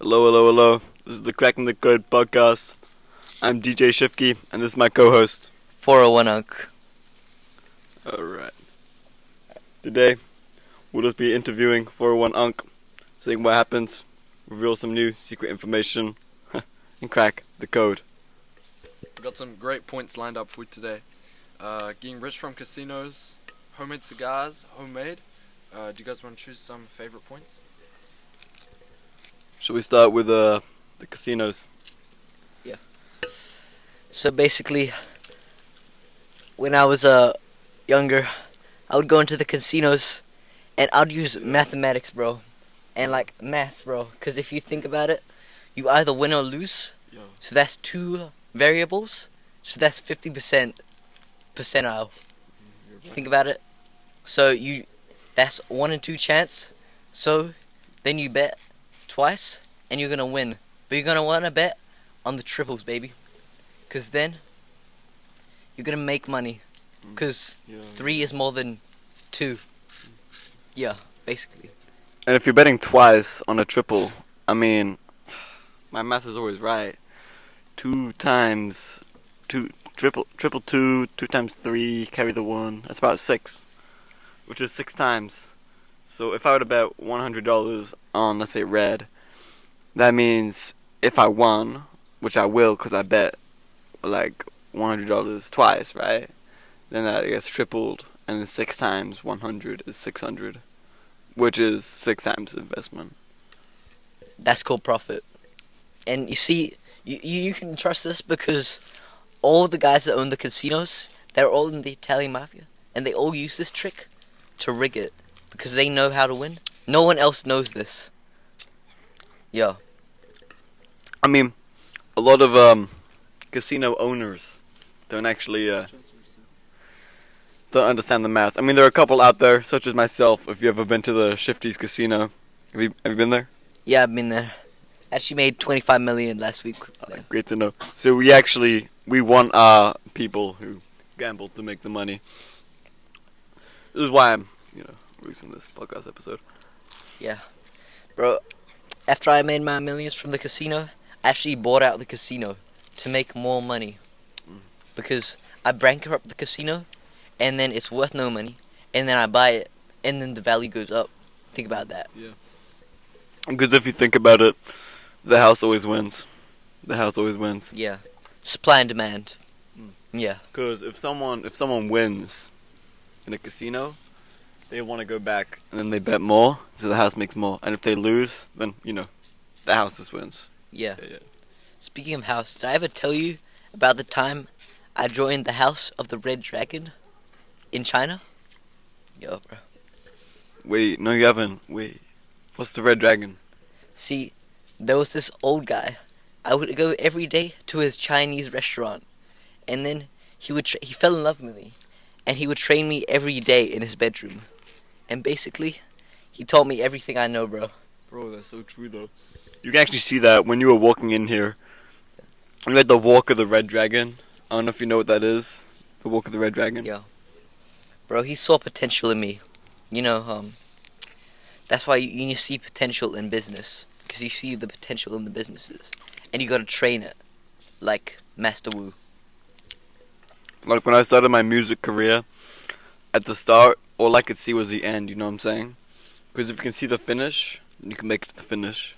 Hello, hello, hello. This is the Cracking the Code podcast. I'm DJ Shiftkey, and this is my co-host. 401 Unk. Alright. Today, we'll just be interviewing 401 Unk, seeing what happens, reveal some new secret information, and crack the code. We've got some great points lined up for you today. Getting rich from casinos, homemade cigars, homemade. Do you guys want to choose some favorite points? Shall we start with the casinos? Yeah. So basically, when I was younger, I would go into the casinos, and I'd use mathematics, bro, and like maths, bro. Because if you think about it, you either win or lose. Yeah. So that's two variables. So that's 50% percentile. Think about it. So that's 1 in 2 chance. So then you bet twice, and you're gonna win. But you're gonna wanna bet on the triples, baby, cause then you're gonna make money. Cause 3 is more than 2. Yeah, basically. And if you're betting twice on a triple, I mean, my math is always right. 2 times 2, triple 2, 2 times 3, carry the 1. That's about 6, which is 6 times. So if I were to bet $100 on, let's say, red, that means if I won, which I will because I bet like $100 twice, right? Then that gets tripled, and then 6 times 100 is 600, which is 6 times investment. That's called profit. And you see, you can trust this because all the guys that own the casinos, they're all in the Italian mafia, and they all use this trick to rig it because they know how to win. No one else knows this. Yeah. I mean, a lot of casino owners don't actually don't understand the math. I mean, there are a couple out there, such as myself. If you ever been to the Shifty's Casino, have you been there? Yeah, I've been there. Actually made 25 million last week. Great to know. So we want people who gamble to make the money. This is why I'm releasing this podcast episode. Yeah, bro. After I made my millions from the casino, I actually bought out the casino to make more money. Because I bankrupt the casino, and then it's worth no money, and then I buy it, and then the value goes up. Think about that. Yeah. Because if you think about it, the house always wins. The house always wins. Yeah. Supply and demand. Yeah. Because if someone wins in a casino, they want to go back, and then they bet more, so the house makes more. And if they lose, then the house just wins. Yeah. Yeah. Speaking of house, did I ever tell you about the time I joined the House of the Red Dragon in China? Yo, bro. Wait, no, you haven't. Wait, what's the Red Dragon? See, there was this old guy. I would go every day to his Chinese restaurant, and then he fell in love with me, and he would train me every day in his bedroom, and basically, he taught me everything I know, bro. Bro, that's so true though. You can actually see that when you were walking in here. You had the Walk of the Red Dragon. I don't know if you know what that is. The Walk of the Red Dragon. Yeah. Bro, he saw potential in me. That's why you see potential in business. Because you see the potential in the businesses. And you gotta train it. Like Master Wu. Like when I started my music career, at the start, all I could see was the end, you know what I'm saying? Because if you can see the finish, then you can make it to the finish.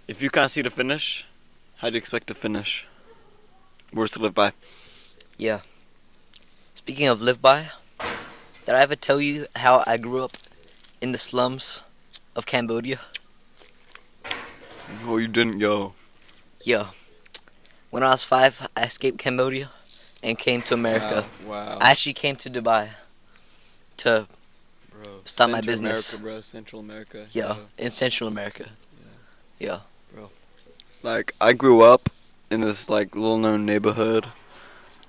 If you can't see the finish, how do you expect to finish? Words to live by. Yeah. Speaking of live by, did I ever tell you how I grew up in the slums of Cambodia? Oh, you didn't, yo. Yeah. When I was 5, I escaped Cambodia and came to America. Wow. I actually came to Dubai to start my business. Central America, bro. Central America. Yeah, in Central America. Yeah. Bro. Like, I grew up in this, like, little-known neighborhood.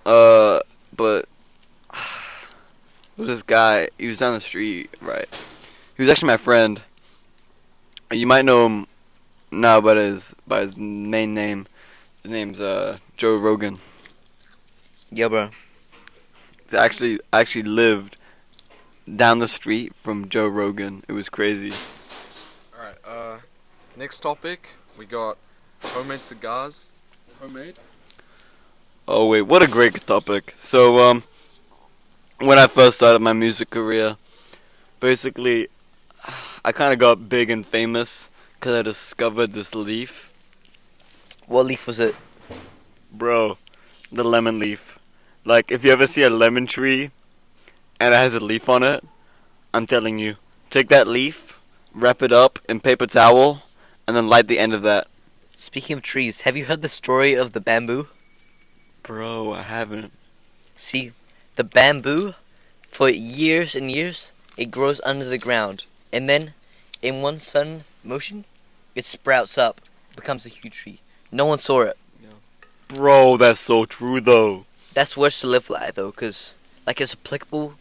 But there was this guy, he was down the street, right? He was actually my friend. You might know him now by his main name. His name's Joe Rogan. Yeah, bro. I actually lived down the street from Joe Rogan. It was crazy. Alright, Next topic, we got homemade cigars. Homemade? Oh wait, what a great topic. So, when I first started my music career, basically, I kind of got big and famous because I discovered this leaf. What leaf was it? Bro, the lemon leaf. Like, if you ever see a lemon tree and it has a leaf on it, I'm telling you, take that leaf, wrap it up in paper towel, and then light the end of that. Speaking of trees, have you heard the story of the bamboo? Bro, I haven't. See, the bamboo, for years and years, it grows under the ground. And then, in one sudden motion, it sprouts up, becomes a huge tree. No one saw it. Bro, that's so true though. That's words to live by, though, because, like, it's applicable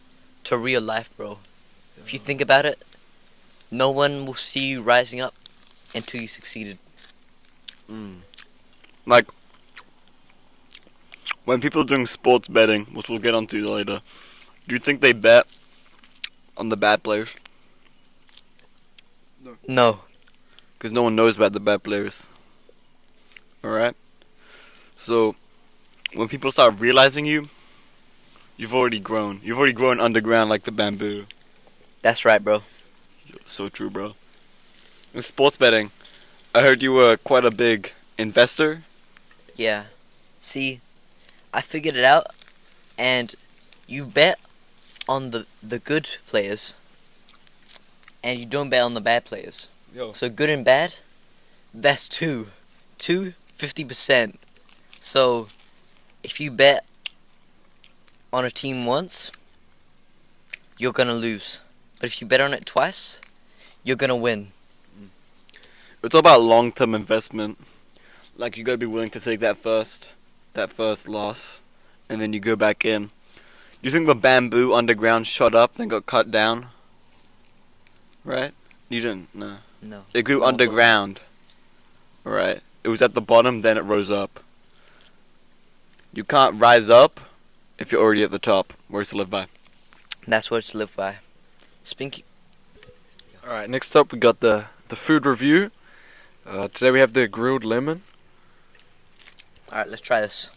to real life, bro. If you think about it, no one will see you rising up until you succeeded. Like, when people are doing sports betting, which we'll get onto later, do you think they bet on the bad players? No. Because no one knows about the bad players. Alright? So, when people start realizing you've already grown. You've already grown underground like the bamboo. That's right, bro. So true, bro. In sports betting, I heard you were quite a big investor. Yeah. See, I figured it out, and you bet on the good players, and you don't bet on the bad players. Yo. So good and bad, that's 50%. So if you bet on a team once, you're gonna lose. But if you bet on it twice, you're gonna win. It's all about long-term investment. Like, you gotta be willing to take that first loss, and then you go back in. You think the bamboo underground shot up, then got cut down? Right? You didn't, no. No. It grew underground. Right. It was at the bottom, then it rose up. You can't rise up if you're already at the top. Words to live by. That's words to live by. Spinky. Alright, next up we got the food review. Today we have the grilled lemon. Alright, let's try this.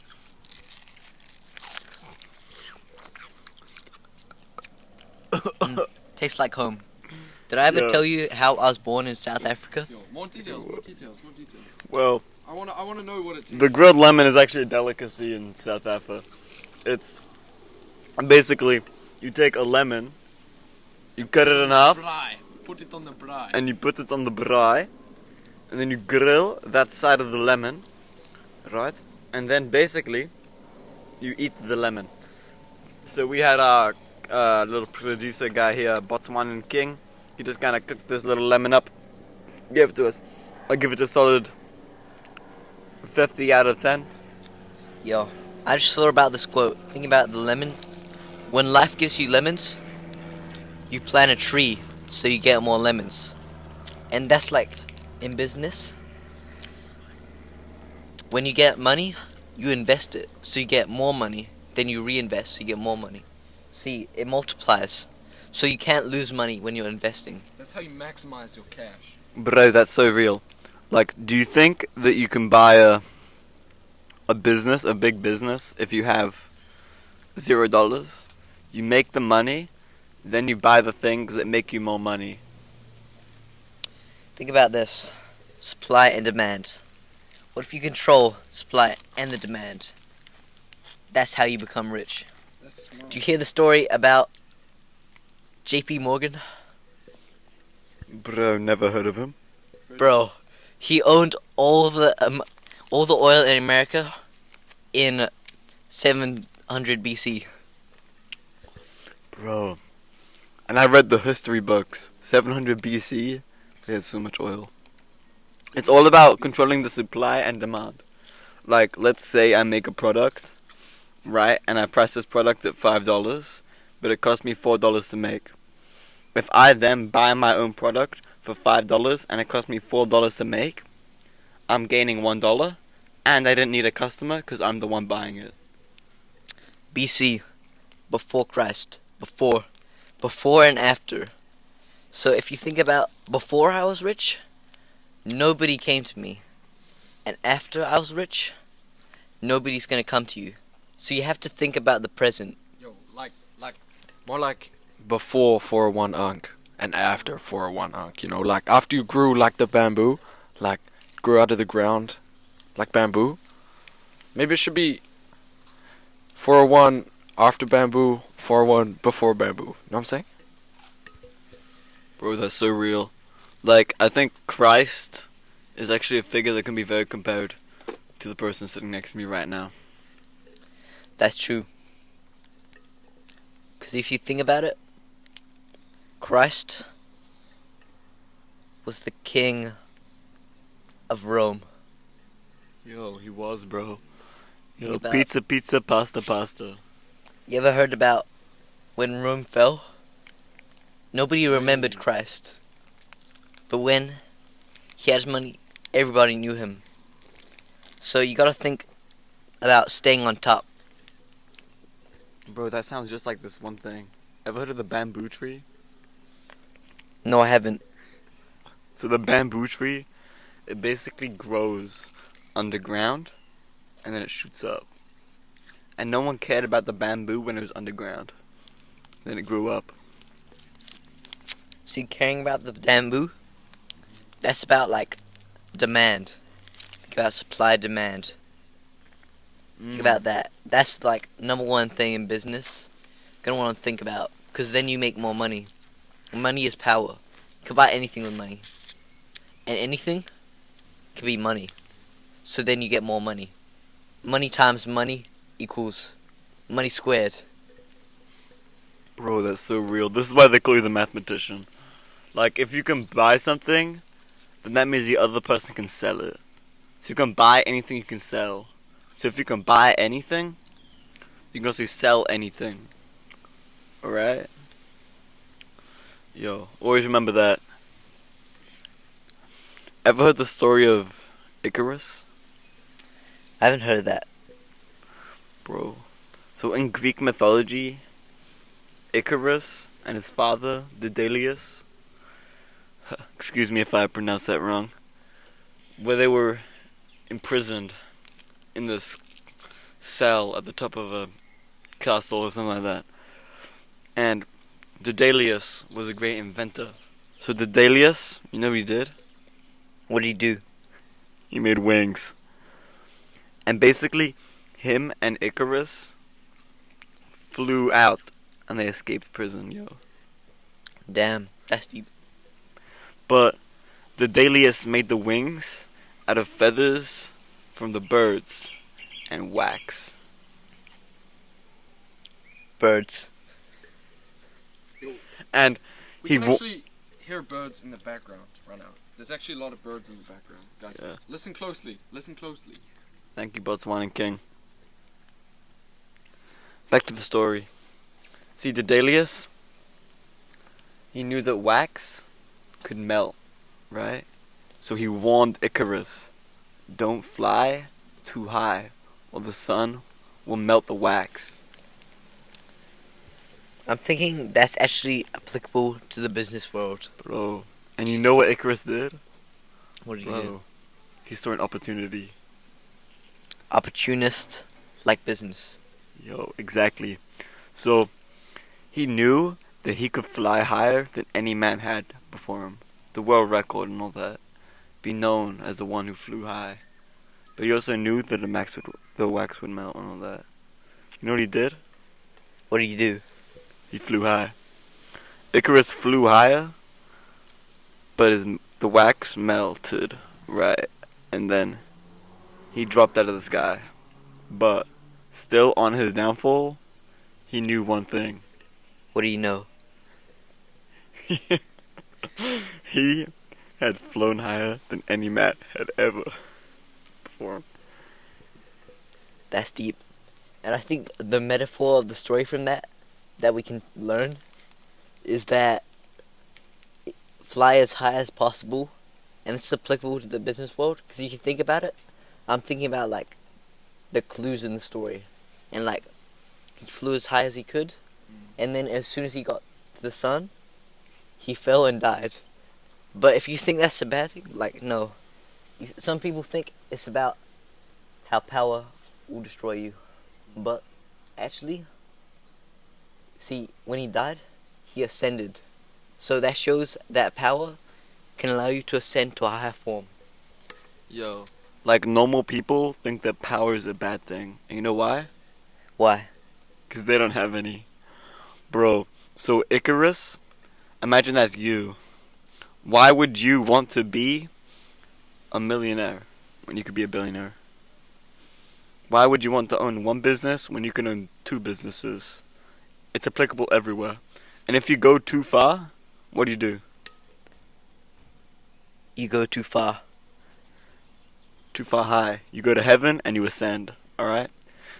Tastes like home. Did I ever Yeah. tell you how I was born in South Africa? Yo, more details. Well, I wanna know what it tastes the grilled lemon is actually a delicacy in South Africa. It's basically, you take a lemon, you cut it in half, Braai. Put it on the braai. and you put it on the braai, and then you grill that side of the lemon, right? And then basically, you eat the lemon. So we had our little producer guy here, Botswana King. He just kind of cooked this little lemon up, gave it to us. I give it a solid 50 out of 10. Yo, I just thought about this quote. Think about the lemon. When life gives you lemons, you plant a tree so you get more lemons. And that's like in business. When you get money, you invest it so you get more money. Then you reinvest so you get more money. See, it multiplies. So you can't lose money when you're investing. That's how you maximize your cash. Bro, that's so real. Like, do you think that you can buy a business, a big business, if you have $0? You make the money, then you buy the things that make you more money. Think about this. Supply and demand. What if you control supply and the demand? That's how you become rich. That's smart. Do you hear the story about JP Morgan? Bro, never heard of him. Bro, he owned all the oil in America in 700 BC. Bro. And I read the history books. 700 BC, they had so much oil. It's all about controlling the supply and demand. Like, let's say I make a product, right? And I price this product at $5, but it cost me $4 to make. If I then buy my own product for $5 and it cost me $4 to make, I'm gaining $1, and I didn't need a customer because I'm the one buying it. BC, before Christ, before and after. So if you think about before I was rich, nobody came to me. And after I was rich, nobody's gonna come to you. So you have to think about the present. Yo, more like before 401 Unk and after 401 Unk. You know, like after you grew like the bamboo, like grew out of the ground, like bamboo. Maybe it should be 401 after bamboo, 401 before bamboo. You know what I'm saying? Bro, that's so real. Like, I think Christ is actually a figure that can be very compared to the person sitting next to me right now. That's true. Because if you think about it, Christ was the king of Rome. Yo, he was, bro. Yo, Think about- pizza, pizza, pasta, pasta. You ever heard about when Rome fell? Nobody remembered Christ. But when he had money, everybody knew him. So you gotta think about staying on top. Bro, that sounds just like this one thing. Ever heard of the bamboo tree? No, I haven't. So the bamboo tree, it basically grows underground, and then it shoots up. And no one cared about the bamboo when it was underground. Then it grew up. See, caring about the bamboo, that's about, like, demand. Think about supply, demand. Think about that. That's, like, number one thing in business. Gonna want to think about. Because then you make more money. Money is power. You can buy anything with money. And anything can be money. So then you get more money. Money times money equals money squared. Bro, that's so real. This is why they call you the mathematician. Like, if you can buy something, then that means the other person can sell it. So you can buy anything you can sell. So if you can buy anything, you can also sell anything. Alright? Yo, always remember that. Ever heard the story of Icarus? I haven't heard of that. Bro. So in Greek mythology, Icarus and his father, Daedalus, excuse me if I pronounced that wrong, where they were imprisoned in this cell at the top of a castle or something like that. And Daedalus was a great inventor. So Daedalus, you know what he did? What did he do? He made wings. And basically, him and Icarus flew out and they escaped prison, yo. Damn, that's deep. But Daedalus made the wings out of feathers from the birds and wax. Birds. And We he can wa- actually hear birds in the background right now. There's actually a lot of birds in the background. Guys, Yeah. listen closely. Listen closely. Thank you, Botswana and King. Back to the story. See, Daedalus, he knew that wax could melt, right? So he warned Icarus, don't fly too high, or the sun will melt the wax. I'm thinking that's actually applicable to the business world. Bro, and you know what Icarus did? What do you Bro, do? he saw an opportunity. Opportunist, like business. Yo, exactly. So, he knew that he could fly higher than any man had before him. The world record and all that. Be known as the one who flew high. But he also knew that the wax would melt and all that. You know what he did? What do you do? He flew high. Icarus flew higher, but the wax melted, right? And then he dropped out of the sky. But still on his downfall, he knew one thing. What do you know? He had flown higher than any man had ever before him. That's deep. And I think the metaphor of the story from that we can learn is that fly as high as possible, and it's applicable to the business world, because you can think about it. I'm thinking about, like, the clues in the story, and, like, he flew as high as he could, and then as soon as he got to the sun, he fell and died. But if you think that's a bad thing, like, no. Some people think it's about how power will destroy you. But actually, see, when he died, he ascended. So that shows that power can allow you to ascend to a higher form. Yo, like normal people think that power is a bad thing. And you know why? Why? Because they don't have any. Bro, so Icarus, imagine that's you. Why would you want to be a millionaire when you could be a billionaire? Why would you want to own one business when you can own two businesses? It's applicable everywhere. And if you go too far, what do? You go too far. Too far high. You go to heaven and you ascend, alright?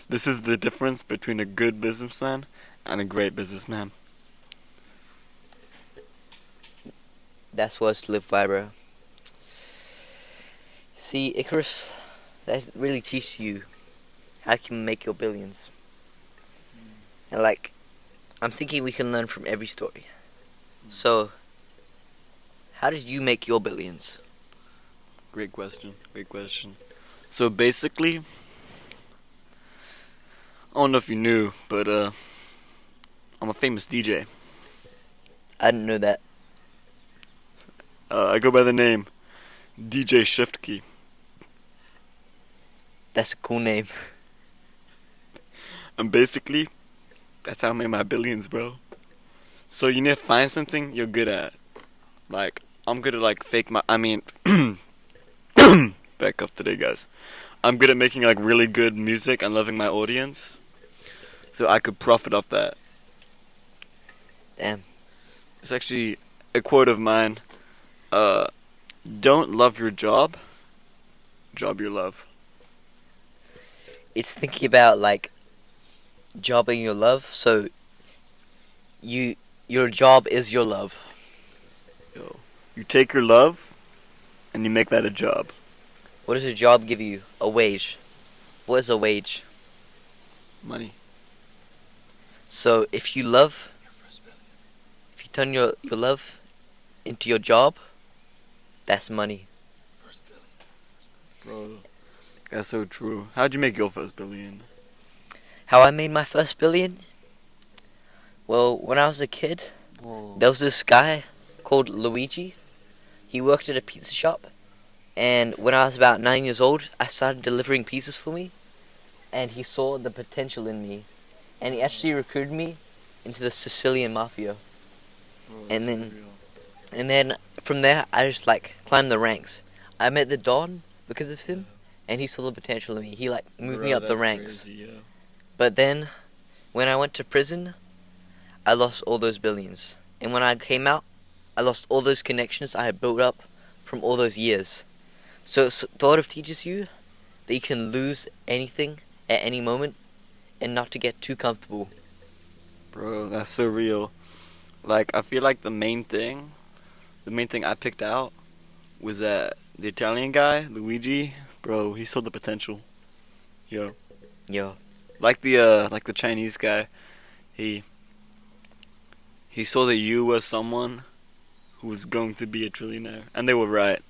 This is the difference between a good businessman and a great businessman. That's what's to live by, bro. See, Icarus, that really teaches you how you can make your billions. And like, I'm thinking we can learn from every story. So, how did you make your billions? Great question. So basically, I don't know if you knew, but I'm a famous DJ. I didn't know that. I go by the name DJ Shiftkey. That's a cool name. And basically, that's how I made my billions, bro. So you need to find something you're good at. Like, I'm good at like back up today, guys. I'm good at making like really good music and loving my audience. So I could profit off that. Damn. It's actually a quote of mine. Don't love your job. Job your love. It's thinking about like jobbing your love. So your job is your love. Yo, you take your love and you make that a job. What does a job give you? A wage. What is a wage? Money. So if you turn your love into your job, that's money. Bro, that's so true. How'd you make your first billion? How I made my first billion? Well, when I was a kid, there was this guy called Luigi. He worked at a pizza shop. And when I was about 9 years old, I started delivering pizzas for me. And he saw the potential in me. And he actually recruited me into the Sicilian Mafia. And then from there, I just like climbed the ranks. I met the Don because of him. And he saw the potential in me. He like moved me up the ranks. Crazy, yeah. But then, when I went to prison, I lost all those billions. And when I came out, I lost all those connections I had built up from all those years. So sort of teaches you that you can lose anything at any moment and not to get too comfortable. Bro, that's so real. Like, I feel like the main thing I picked out was that the Italian guy, Luigi, bro, he saw the potential. Yo. Like the Chinese guy, he saw that you were someone who was going to be a trillionaire, and they were right.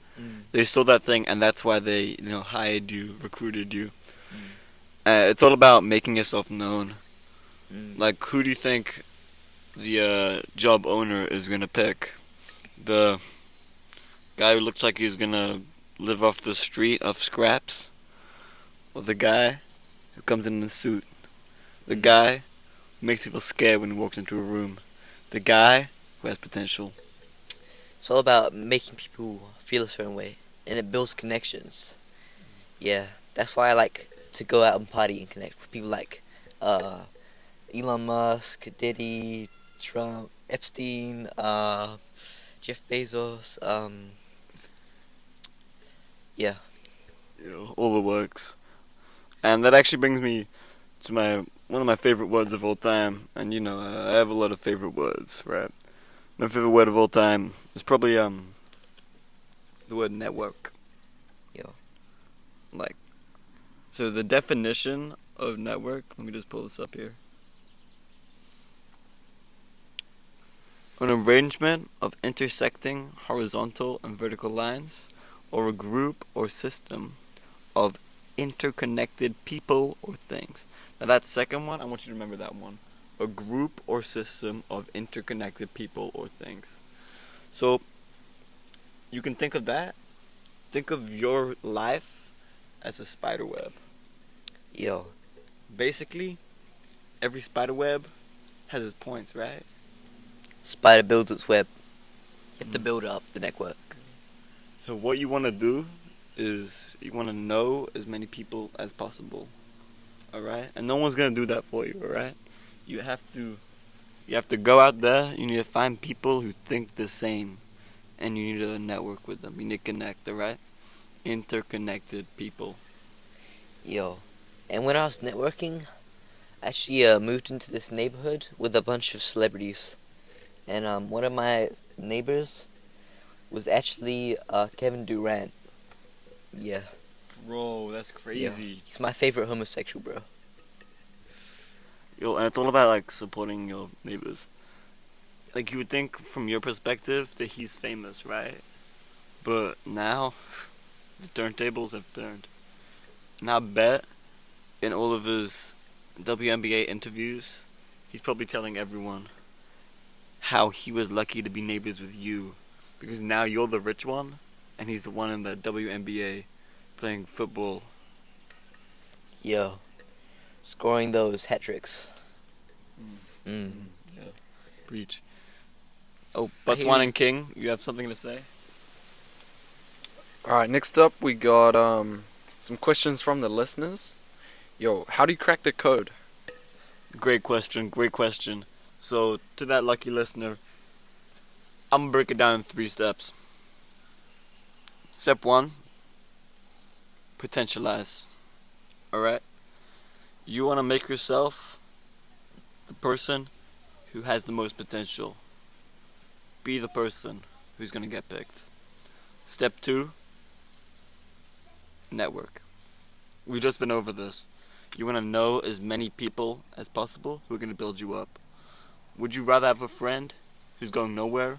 They saw that thing, and that's why they, hired you, recruited you. It's all about making yourself known. Like, who do you think the job owner is gonna pick? The guy who looks like he's gonna live off the street of scraps, or the guy who comes in a suit? The guy who makes people scared when he walks into a room. The guy who has potential. It's all about making people feel a certain way, and it builds connections. Yeah, that's why I like to go out and party and connect with people like Elon Musk, Diddy, Trump, Epstein, Jeff Bezos. Yeah. All the works. And that actually brings me to one of my favorite words of all time. And I have a lot of favorite words, right? My favorite word of all time is probably the word network. So the definition of network, let me just pull this up here. An arrangement of intersecting horizontal and vertical lines, or a group or system of interconnected people or things. Now that second one, I want you to remember that one. A group or system of interconnected people or things. So, you can think of that. Think of your life as a spider web. Yo. Basically, every spider web has its points, right? Spider builds its web. You have to build up the network. So what you want to do is you want to know as many people as possible. Alright? And no one's going to do that for you, alright? You have to go out there, you need to find people who think the same. And you need to network with them. You need to connect, alright? Interconnected people. Yo. And when I was networking, I actually moved into this neighborhood with a bunch of celebrities. And one of my neighbors was actually Kevin Durant. Yeah. Bro, that's crazy. Yeah. He's my favorite homosexual, bro. Yo, and it's all about, like, supporting your neighbors. Like, you would think from your perspective that he's famous, right? But now, the turntables have turned. And I bet in all of his WNBA interviews, he's probably telling everyone how he was lucky to be neighbors with you. Because now you're the rich one, and he's the one in the WNBA playing football. Yo. Scoring those hat tricks. Yeah. Preach. Oh, Botswana and King, you have something to say? Alright, next up we got some questions from the listeners. Yo, how do you crack the code? Great question. So, to that lucky listener, I'm gonna break it down in 3 steps. Step 1, potentialize. Alright? You want to make yourself the person who has the most potential. Be the person who's gonna get picked. Step 2, network. We've just been over this. You want to know as many people as possible who are going to build you up. Would you rather have a friend who's going nowhere,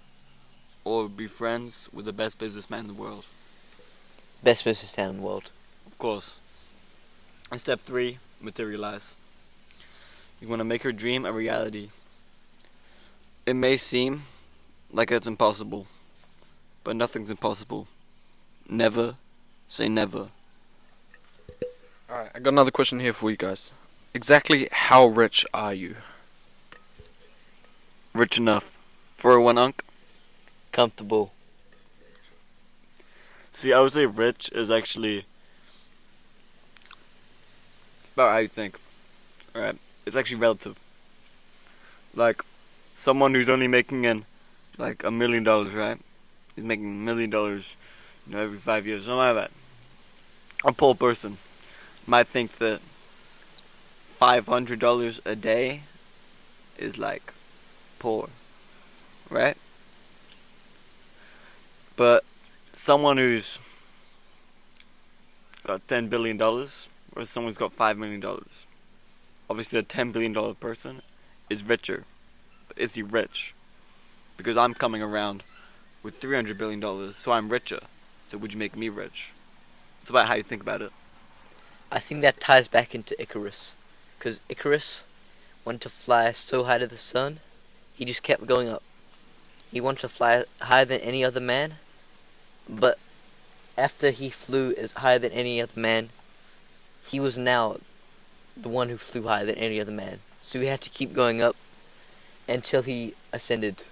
or be friends with the best businessman in the world? Best businessman in the world. Of course. And step 3, materialize. You want to make your dream a reality. It may seem like it's impossible, but nothing's impossible. Never say never. Alright, I got another question here for you guys. Exactly how rich are you? Rich enough. For a 1 unk? Comfortable. See, I would say rich is actually... It's about how you think. Alright? It's actually relative. Like, someone who's only making in, like, $1 million, right? He's making $1 million, every 5 years. Something like that. A poor person might think that $500 a day is, like, poor. Right? But someone who's got $10 billion, or someone's got $5 million, obviously the $10 billion person is richer. But is he rich? Because I'm coming around with $300 billion, so I'm richer. So would you make me rich? It's about how you think about it. I think that ties back into Icarus. Because Icarus wanted to fly so high to the sun, he just kept going up. He wanted to fly higher than any other man, but after he flew as higher than any other man, he was now the one who flew higher than any other man. So he had to keep going up until he ascended.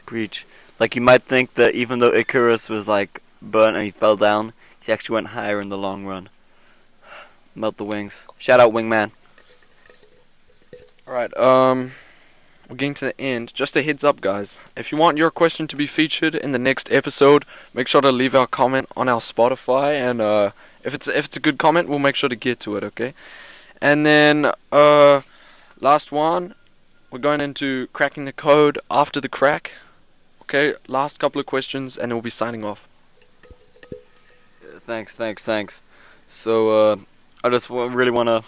Preach. Like, you might think that even though Icarus was, like, burnt and he fell down, he actually went higher in the long run. Melt the wings. Shout out Wingman. Alright, we're getting to the end. Just a heads up, guys. If you want your question to be featured in the next episode, make sure to leave our comment on our Spotify, and if it's a good comment, we'll make sure to get to it, okay? And then last one, we're going into cracking the code after the crack. Okay, last couple of questions, and we'll be signing off. Thanks. So, I just really want to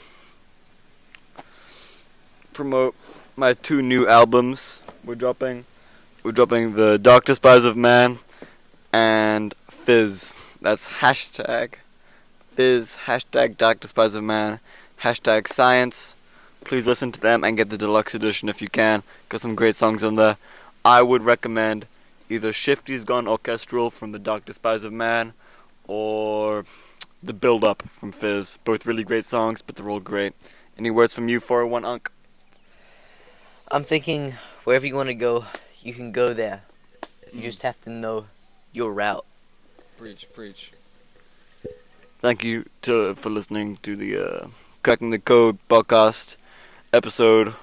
promote my 2 new albums we're dropping. We're dropping the Dark Despise of Man and Fizz. That's hashtag Fizz, hashtag Dark Despise of Man, hashtag Science. Please listen to them and get the deluxe edition if you can. Got some great songs on there. I would recommend either Shifty's Gone Orchestral from the Dark Despise of Man or The Build Up from Fizz. Both really great songs, but they're all great. Any words from you, 401 Unk? I'm thinking wherever you want to go, you can go there. You just have to know your route. Preach. Thank you for listening to the Cracking the Code podcast episode.